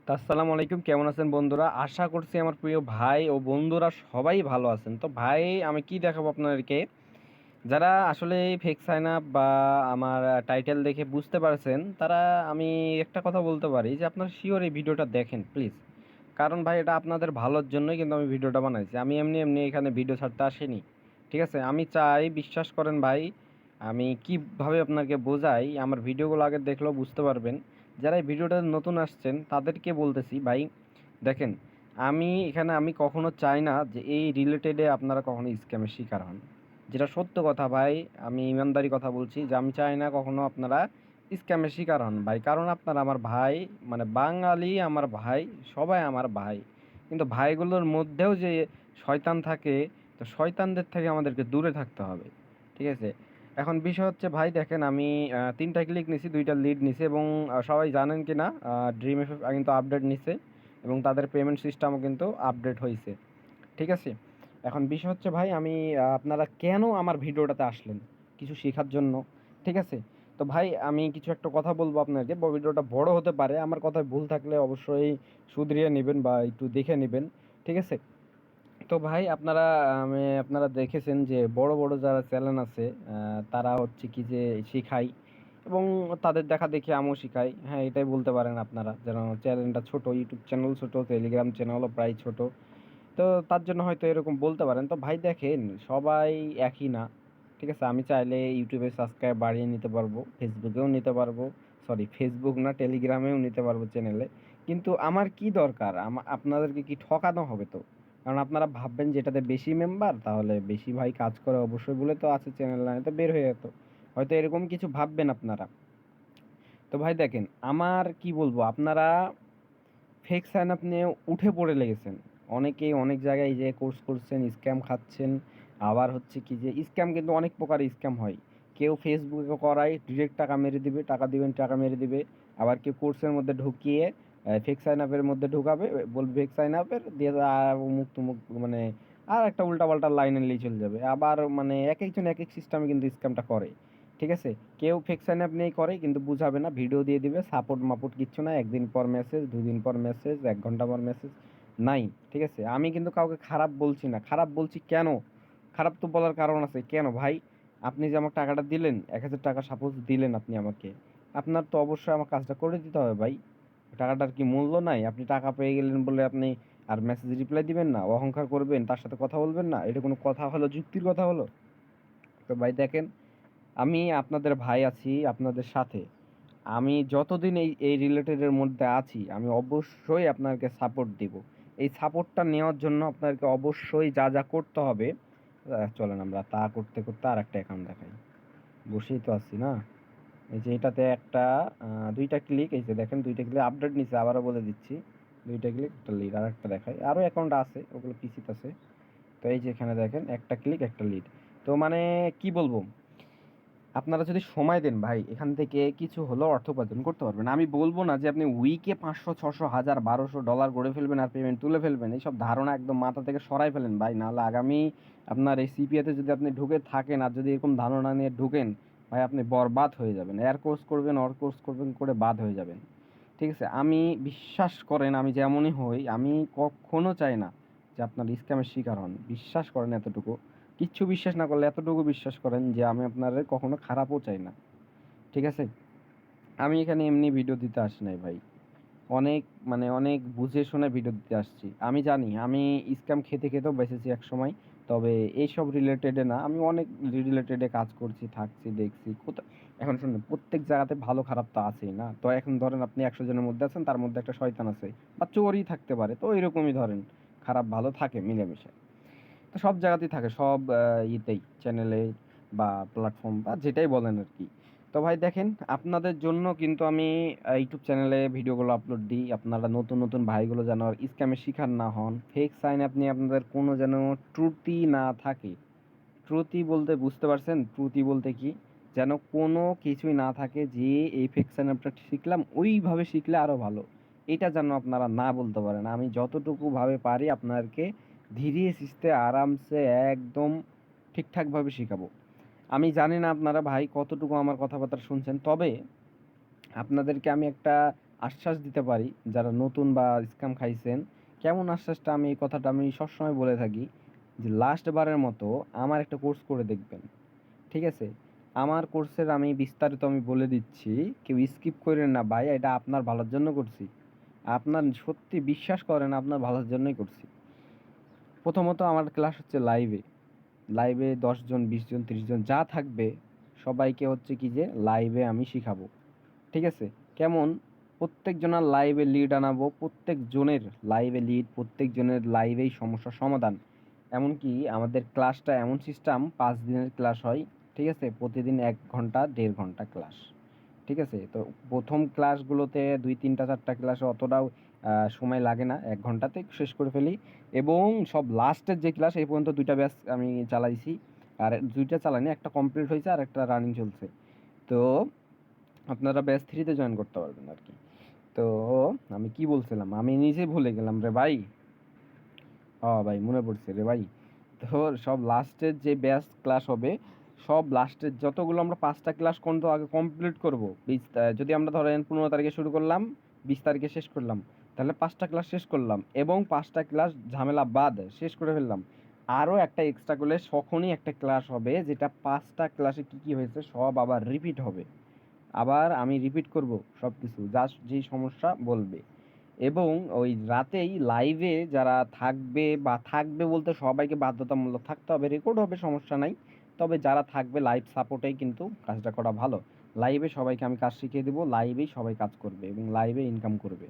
তো আসসালামু আলাইকুম, কেমন আছেন বন্ধুরা? আশা করছি আমার প্রিয় ভাই ও বন্ধুরা সবাই ভালো আছেন। তো ভাই, আমি কি দেখাবো আপনাদেরকে? যারা আসলে ফেক সাইন আপ বা আমার টাইটেল দেখে বুঝতে পারছেন, তারা আমি একটা কথা বলতে পারি যে আপনারা শিওর এই ভিডিওটা দেখেন প্লিজ। কারণ ভাই, এটা আপনাদের ভালোর জন্যই কিন্তু আমি ভিডিওটা বানাইছি। আমি এমনি এমনি এখানে ভিডিও ছাড়তে আসিনি। ঠিক আছে? আমি চাই, বিশ্বাস করেন ভাই, আমি কিভাবে আপনাকে বোঝাই, আমার ভিডিওগুলো আগে দেখলেও বুঝতে পারবেন। যারা এই ভিডিওটা নতুন আসছেন তাদেরকে বলতেছি ভাই, দেখেন, আমি কখনো চাই না যে এই রিলেটেডে আপনারা কখনো স্ক্যামের শিকার হন। যেটা সত্য কথা ভাই, আমি ইমানদারি কথা বলছি যে আমি চাই না কখনো আপনারা স্ক্যামের শিকার হন ভাই। কারণ আপনারা আমার ভাই, মানে বাঙালি আমার ভাই, সবাই আমার ভাই। কিন্তু ভাইগুলোর মধ্যেও যে শয়তান থাকে, তো শয়তানদের থেকে আমাদেরকে দূরে থাকতে হবে। ঠিক আছে? এখন বিষয় হচ্ছে ভাই, দেখেন, আমি ৩টা ক্লিক নিছি, ২টা লিড নিছি, এবং সবাই জানেন কি না, ড্রিম এফ কিন্তু আপডেট নিছে এবং তাদের পেমেন্ট সিস্টেমও কিন্তু আপডেট হইছে। ঠিক আছে? এখন বিষয় হচ্ছে ভাই, আমি আপনারা কেন আমার ভিডিওটাতে আসলেন? কিছু শেখার জন্য। ঠিক আছে? তো ভাই, আমি কিছু একটা কথা বলবো আপনাকে। ভিডিওটা বড় হতে পারে। আমার কথায় ভুল থাকলে অবশ্যই শুধরিয়ে নিবেন বা একটু দেখে নিবেন। ঠিক আছে? তো ভাই, আপনারা দেখেছেন যে বড় বড় যারা চ্যানেল আছে, তারা হচ্ছে কি যে শিখায়, এবং তাদের দেখা দেখি আমিও শিখাই। হ্যাঁ, এটাই বলতে পারেন আপনারা, যেন চ্যানেলটা ছোট, ইউটিউব চ্যানেল ছোট, টেলিগ্রাম চ্যানেলও প্রায় ছোট। তো তার জন্য হয়তো এরকম বলতে পারেন। তো ভাই দেখেন, সবাই একই না। ঠিক আছে? আমি চাইলে ইউটিউবে সাবস্ক্রাইব বাড়িয়ে নিতে পারবো, ফেসবুকেও নিতে পারবো, সরি ফেসবুক না, টেলিগ্রামেও নিতে পারবো চ্যানেলে। কিন্তু আমার কি দরকার? আপনাদেরকে কি ঠকানো হবে তো? কারণ আপনারা ভাববেন যে এটাতে বেশি মেম্বার, তাহলে বেশি ভাই কাজ করে অবশ্যই বলে তো আছে, চ্যানেল লাইনে তো বের হয়ে যেত। হয়তো এরকম কিছু ভাববেন আপনারা। তো ভাই দেখেন, আমার কি বলবো, আপনারা ফেক সাইন আপ নিয়ে উঠে পড়ে লেগেছেন। অনেকেই অনেক জায়গায় এই যে কোর্স করছেন, স্ক্যাম খাচ্ছেন। আবার হচ্ছে কি যে স্ক্যাম কিন্তু অনেক প্রকার স্ক্যাম হয়। কেউ ফেসবুকে করায় ডিরেক্ট টাকা মেরে দিবে, টাকা দিবেন টাকা মেরে দিবে। আবার কেউ কোর্সের মধ্যে ঢুকিয়ে ফেক সাইন আপের মধ্যে ঢুকাবে, বলবে ফেক সাইন আপের দিয়ে অমুক তুমুক, মানে আর একটা উল্টাপাল্টা লাইনে নিয়ে চলে যাবে। আবার মানে এক একজন এক এক সিস্টেমে কিন্তু স্ক্যামটা করে। ঠিক আছে? কেউ ফেক সাইন আপ নিয়েই করে, কিন্তু বুঝাবে না, ভিডিও দিয়ে দিবে, সাপোর্ট মাপোর্ট কিচ্ছু না, একদিন পর মেসেজ, 2 দিন পর মেসেজ, 1 ঘন্টা পর মেসেজ নাই। ঠিক আছে? আমি কিন্তু কাউকে খারাপ বলছি না। খারাপ বলছি কেন? খারাপ তো বলার কারণ আছে। কেন ভাই? আপনি যে আমাকে টাকাটা দিলেন, 1,000 টাকা সাপোজ দিলেন আপনি আমাকে, আপনার তো অবশ্যই আমার কাজটা করে দিতে হবে ভাই। টাকাটার কি মূল্য নাই? আপনি টাকা পেয়ে গেলেন বলে আপনি আর মেসেজ রিপ্লাই দিবেন না, অহংকার করবেন, তার সাথে কথা বলবেন না? এটা কোনো কথা হলো? যুক্তির কথা হলো? তো ভাই দেখেন, আমি আপনাদের ভাই আছি আপনাদের সাথে। আমি যতদিন এই রিলেটেডের মধ্যে আছি, আমি অবশ্যই আপনাকে সাপোর্ট দিব। এই সাপোর্টটা নেওয়ার জন্য আপনাকে অবশ্যই যা যা করতে হবে, চলেন আমরা তা করতে করতে আর একটা অ্যাকাউন্ট দেখাই। বসেই তো আছি না? এই যে এটাতে একটা 2টা ক্লিক, এই যে দেখেন 2টা ক্লিক আপডেট নিছে, আবারও বলে দিচ্ছি। 2টা ক্লিক, একটা লিড, আর একটা দেখাই। আরও অ্যাকাউন্ট আছে, ওগুলো পিসিতে আছে। তো এই যে এখানে দেখেন, একটা ক্লিক একটা লিড। তো মানে কি বলবো, আপনারা যদি সময় দেন ভাই, এখান থেকে কিছু হলেও অর্থ উপার্জন করতে পারবেন। আমি বলবো না যে আপনি উইকে 500, 600, 1000, 1200 ডলার গড়ে ফেলবেন আর পেমেন্ট তুলে ফেলবেন। এইসব ধারণা একদম মাথা থেকে সরাই ফেলেন ভাই, নাহলে আগামী আপনার এই সিপিএতে যদি আপনি ঢুকে থাকেন আর যদি এরকম ধারণা নিয়ে ঢুকেন, ভাই আপনি বরবাদ হয়ে যাবেন। এর কোর্স করবেন, অর কোর্স করবেন করে বাদ হয়ে যাবেন। ঠিক আছে? আমি, বিশ্বাস করেন, আমি যেমনই হই, আমি কখনো চাই না যে আপনার স্ক্যামের শিকার হন। বিশ্বাস করেন এতটুকু। কিচ্ছু বিশ্বাস না করলে এতটুকু বিশ্বাস করেন যে আমি আপনার কখনো খারাপও চাই না। ঠিক আছে? আমি এখানে এমনি ভিডিও দিতে আসি নাই ভাই। অনেক, মানে অনেক বুঝে শুনে ভিডিও দিতে আসছি। আমি জানি আমি স্ক্যাম খেতে খেতেও বেঁচেছি একসময়। তবে এইসব রিলেটেডে না, আমি অনেক রিলেটেডে কাজ করছি, থাকছি, দেখছি। এখন শুনুন, প্রত্যেক জায়গাতে ভালো খারাপ তো আছেই না? তো এখন ধরেন আপনি 100 জনের মধ্যে আছেন, তার মধ্যে একটা শয়তান আছে বা চোরই থাকতে পারে। তো এরকমই ধরেন, খারাপ ভালো থাকে মিলেমিশে। তো সব জায়গাতেই থাকে, সব ইতেই, চ্যানেলে বা প্ল্যাটফর্ম বা যেটাই বলেন আর কি। তো ভাই দেখেন, আপনাদের জন্য কিন্তু আমি ইউটিউব চ্যানেলে ভিডিওগুলো আপলোড দিই। আপনারা নতুন নতুন ভাইগুলো যেন আর স্ক্যামের শিকার না হন, ফেক সাইন আপনি আপনাদের কোনো যেন ত্রুটি না থাকে। ত্রুটি বলতে বুঝতে পারছেন? ত্রুটি বলতে কি? যেন কোনো কিছুই না থাকে যে এই ফেক সাইন আপটা শিখলাম, ওইভাবে শিখলে আরো ভালো। এটা যেন আপনারা না বলতে পারেন। আমি যতটুকু ভাবে পারি আপনাদেরকে ধীরে সুস্থে আরামসে একদম ঠিকঠাকভাবে শিখাবো। আমি জানি না আপনারা ভাই কতটুকু আমার কথাবার্তা শুনছেন, তবে আপনাদেরকে আমি একটা আশ্বাস দিতে পারি যারা নতুন বা স্ক্যাম খাইছেন, কেমন আশ্বাসটা আমি এই কথাটা আমি সবসময় বলে থাকি যে লাস্ট বারের মতো আমার একটা কোর্স করে দেখবেন, ঠিক আছে? আমার কোর্সের আমি বিস্তারিত আমি বলে দিচ্ছি, কেউ স্কিপ করেন না ভাই, এটা আপনার ভালোর জন্য করছি। আপনার সত্যি বিশ্বাস করেন আপনার ভালোর জন্যই করছি। প্রথমত আমার ক্লাস হচ্ছে লাইভে, লাইভে 10 জন 20 জন 30 জন যা থাকবে সবাইকে হচ্ছে কি যে লাইভে আমি শিখাবো, ঠিক আছে? কেমন? প্রত্যেকজনের লাইভে লিড আনাবো, প্রত্যেকজনের লাইভে লিড, প্রত্যেকজনের লাইভেই সমস্যার সমাধান। এমনকি আমাদের ক্লাসটা এমন সিস্টেম, 5 দিনের ক্লাস হয়, ঠিক আছে? প্রতিদিন 1 ঘন্টা 1.5 ঘন্টা ক্লাস, ঠিক আছে? তো প্রথম ক্লাসগুলোতে 2 3 4টা ক্লাসে অতটাও সময় লাগে না, 1 ঘন্টাতে শেষ করে ফেলি। এবং সব লাস্টের যে ক্লাস এই পর্যন্ত 2টা ব্যাচ আমি চালাইছি, আর 2টা চালানি, একটা কমপ্লিট হয়েছে আর একটা রানিং চলছে। তো আপনারা ব্যাচ 3-তে জয়েন করতে পারবেন আর কি। তো আমি কি বলছিলাম, আমি নিজে ভুলে গেলাম রে ভাই। ভাই মনে পড়ছে রে ভাই। তো সব লাস্টের যে ব্যাচ ক্লাস হবে, সব লাস্টের যতগুলো আমরা 5টা ক্লাস কোনটা আগে কমপ্লিট করব, যদি আমরা ধরেন 15 তারিখে শুরু করলাম, 20 তারিখে শেষ করলাম, তাহলে 5টা ক্লাস শেষ করলাম এবং 5টা ক্লাস ঝামেলা বাদ শেষ করে ফেললাম। আরও একটা এক্সট্রা করলে তখনই একটা ক্লাস হবে যেটা 5টা ক্লাসে কী কী হয়েছে সব আবার রিপিট হবে। আবার আমি রিপিট করব সব কিছু, জাস্ট যেই সমস্যা বলবে। এবং ওই রাতেই লাইভে যারা থাকবে, বা থাকবে বলতে সবাইকে বাধ্যতামূলক থাকতে হবে, রেকর্ড হবে সমস্যা নাই, তবে যারা থাকবে লাইভ সাপোর্টেই কিন্তু কাজটা করা ভালো। লাইভে সবাইকে আমি কাজ শিখিয়ে দেবো, লাইভেই সবাই কাজ করবে এবং লাইভে ইনকাম করবে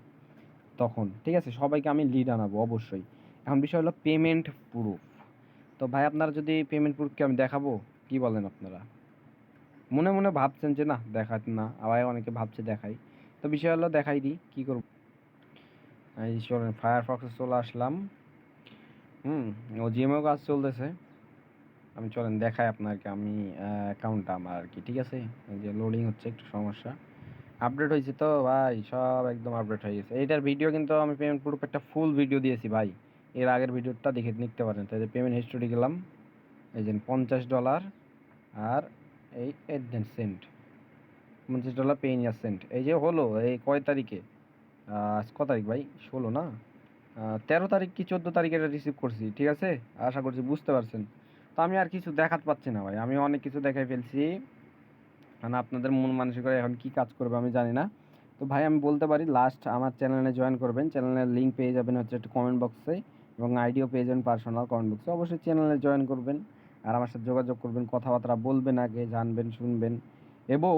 তখন, ঠিক আছে? সবাইকে আমি লিড আনাবো অবশ্যই। এখন বিষয় হলো পেমেন্ট প্রুফ। তো ভাই আপনারা যদি পেমেন্ট প্রুফকে আমি দেখাবো, কি বলেন আপনারা? মনে মনে ভাবছেন যে না দেখাত না, আবার অনেকে ভাবছে দেখাই। তো বিষয় হলো দেখাই দিই, কী করবো। এই চলেন ফায়ারফক্সে চলে আসলাম। ও জিএমও কাজ চলতেছে। আমি চলেন দেখাই আপনাকে আমি অ্যাকাউন্টটা আমার আর কি, ঠিক আছে? এই যে লোডিং হচ্ছে, একটু সমস্যা। আপডেট হয়েছে তো ভাই, সব একদম আপডেট হয়ে গেছে। এইটার ভিডিও কিন্তু আমি পেমেন্ট প্রুফ একটা ফুল ভিডিও দিয়েছি ভাই, এর আগের ভিডিওটা দেখে নিতে পারেন। তাই পেমেন্ট হিস্টোরি গেলাম, এই যে $50 আর এই 8 সেন্ট, $50 পেইন ইয়ার সেন্ট। এই যে হলো, এই কয় তারিখে, আজ ক তারিখ ভাই? 16 না, 13 তারিখ কি 14 তারিখে এটা রিসিভ করছি, ঠিক আছে? আশা করছি বুঝতে পারছেন। তো আমি আর কিছু দেখাতে পাচ্ছি না ভাই, আমি অনেক কিছু দেখাই ফেলছি, মানে আপনাদের মন মানসিকতা এখন কী কাজ করবে আমি জানি না। তো ভাই আমি বলতে পারি লাস্ট আমার চ্যানেলে জয়েন করবেন, চ্যানেলের লিঙ্ক পেয়ে যাবেন হচ্ছে একটা কমেন্ট বক্সে, এবং আইডিও পেয়ে যাবেন পার্সোনাল কমেন্ট বক্সে। অবশ্যই চ্যানেলে জয়েন করবেন আর আমার সাথে যোগাযোগ করবেন, কথাবার্তা বলবেন, আগে জানবেন শুনবেন। এবং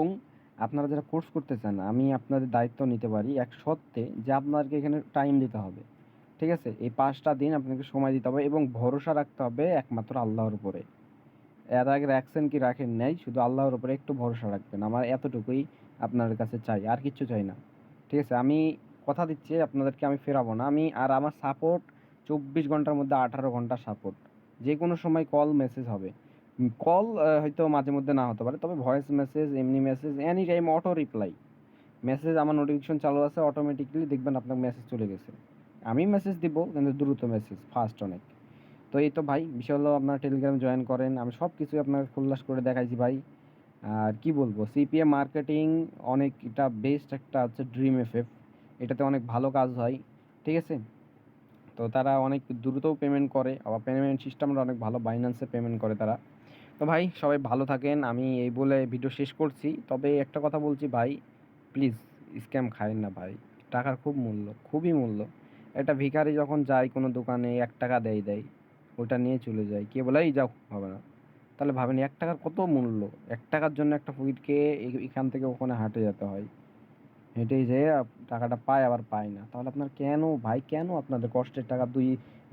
আপনারা যারা কোর্স করতে চান, আমি আপনাদের দায়িত্ব নিতে পারি এক সত্ত্বে যে আপনাদেরকে এখানে টাইম দিতে হবে, ঠিক আছে? এই 5টা দিন আপনাকে সময় দিতে হবে এবং ভরসা রাখতে হবে একমাত্র আল্লাহর উপরে। এর আগে রাখছেন কি রাখেন নাই, শুধু আল্লাহর উপরে একটু ভরসা রাখবেন, আমার এতটুকুই আপনার কাছে চাই, আর কিচ্ছু চাই না, ঠিক আছে? আমি কথা দিচ্ছি আপনাদেরকে আমি ফেরাবো না, আমি আর আমার সাপোর্ট 24 ঘন্টার মধ্যে 18 ঘন্টা সাপোর্ট, যে কোনো সময় কল মেসেজ হবে। কল হয়তো মাঝে মধ্যে না হতে পারে, তবে ভয়েস মেসেজ, এমনি message, any time auto reply. Message আমার নোটিফিকেশন চালু আছে, অটোমেটিকলি দেখবেন আপনার মেসেজ চলে গেছে। আমি মেসেজ দিব কিন্তু দ্রুত মেসেজ, ফাস্ট অনেক। তো এই তো ভাই বিষয় হলো আপনার টেলিগ্রাম জয়েন করেন, আমি সব কিছুই আপনার খুল্লাস করে দেখাইছি ভাই। আর কি বলবো, সিপিএ মার্কেটিং অনেক, এটা বেস্ট একটা হচ্ছে ড্রিম এফএফ, এটাতে অনেক ভালো কাজ হয়, ঠিক আছে? তো তারা অনেক দ্রুতও পেমেন্ট করে, আবার পেমেন্ট সিস্টেমটা অনেক ভালো, বাইন্যান্সে পেমেন্ট করে তারা। তো ভাই সবাই ভালো থাকেন, আমি এই বলে ভিডিও শেষ করছি। তবে একটা কথা বলছি ভাই, প্লিজ স্ক্যাম খায়েন না ভাই, টাকার খুব মূল্য, খুবই মূল্য। একটা ভিখারি যখন যায় কোনো দোকানে 1 টাকা দেয়, ওটা নিয়ে চলে যায়, কে বলে এই যাও হবে না, তাহলে ভাবেন 1 টাকার কত মূল্য। 1 টাকার জন্য একটা ফকিরকে এখান থেকে ওখানে হাঁটে যেতে হয়, হেঁটেই যেয়ে টাকাটা পায় আবার পায় না, তাহলে আপনার কেন ভাই, কেন আপনাদের কষ্টের টাকা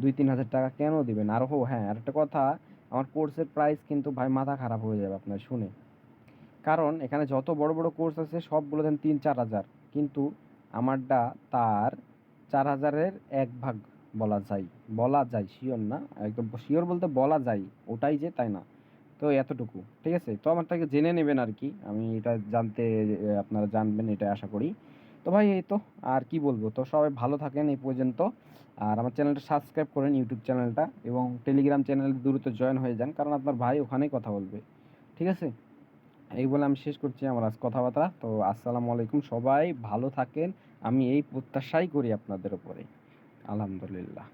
2-3 হাজার টাকা কেন দিবেন? আর হ্যাঁ, আর একটা কথা, আমার কোর্সের প্রাইস কিন্তু ভাই মাথা খারাপ হয়ে যাবে আপনার শুনে। কারণ এখানে যত বড় বড় কোর্স আছে সবগুলো দেন 3-4 হাজার, কিন্তু আমারটা তার 4 হাজারের 1 ভাগ বলা যায়, শিওর না, একদম শিওর বলতে বলা যায় ওটাই যে তাই না। তো এতটুকু, ঠিক আছে? তো আমার থেকে জেনে নেবেন আর কি, আমি এটা জানতে আপনারা জানবেন এটা আশা করি। তো ভাই এই তো, আর কি বলবো, তো সবাই ভালো থাকেন এই পর্যন্ত। আর আমার চ্যানেলটা সাবস্ক্রাইব করেন, ইউটিউব চ্যানেলটা, এবং টেলিগ্রাম চ্যানেলে দ্রুত জয়েন হয়ে যান, কারণ আপনার ভাই ওখানেই কথা বলবে, ঠিক আছে? এই বলে আমি শেষ করছি আমার আজ কথাবার্তা। তো আসসালামু আলাইকুম, সবাই ভালো থাকেন আমি এই প্রত্যাশাই করি আপনাদের উপরে। আলহামদুলিল্লাহ।